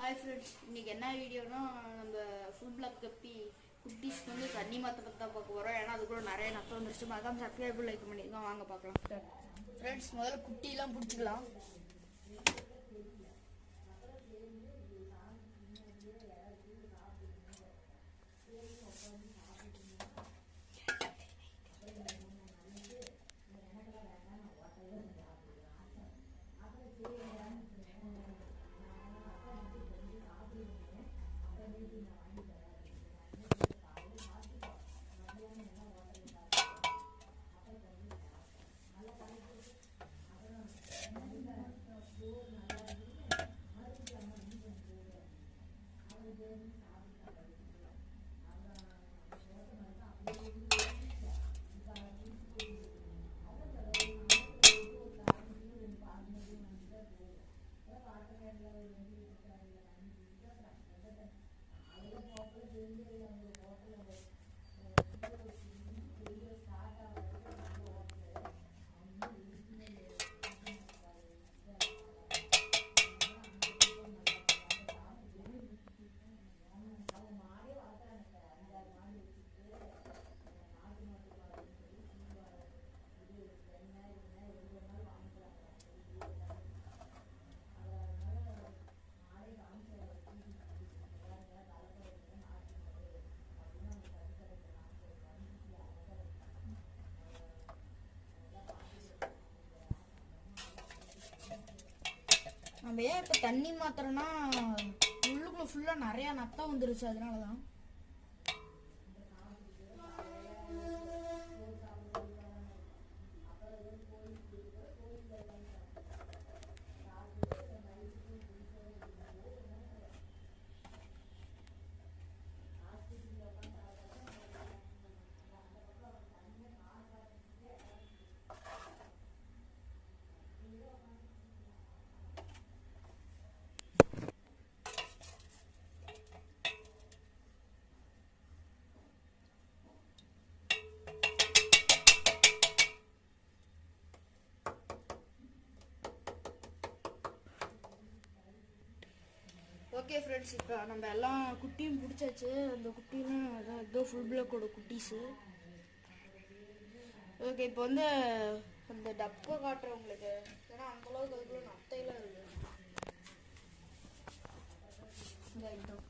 Hi friends, இன்னைக்கு என்ன வீடியோனா நம்ம ஃபுல் பிளாக் கப்பி குட்டீஸ்க்கு வந்து தண்ணி மாற்ற பற்றி தான் பார்க்க போகிறோம். ஏன்னா அதுக்குள்ள நிறைய நஷ்டம் வந்துருச்சு. மறக்காம சப்ஸ்கிரைப் லைக் பண்ணிருக்கோம். வாங்க பார்க்கலாம். ஃப்ரெண்ட்ஸ், முதல்ல குட்டிலாம் பிடிச்சிக்கலாம். நம்ம ஏன் இப்போ தண்ணி மாத்திரம்னா உள்ளுக்குள்ள ஃபுல்லாக நிறையா நத்தம் வந்துருச்சு. அதனால தான் ஓகே ஃப்ரெண்ட்ஸ், இப்போ நம்ம எல்லாம் குட்டியும் பிடிச்சாச்சு. அந்த குட்டியும் அதான் இதோ ஃபுல் பிளாக்கோட குட்டீஸு. ஓகே, இப்போ வந்து அந்த டப்பை காட்டுறேன் உங்களுக்கு. ஏன்னா அந்தளவுக்கு அதுக்குள்ள நத்தையெல்லாம் இருக்குது. இந்த ஐட்டம்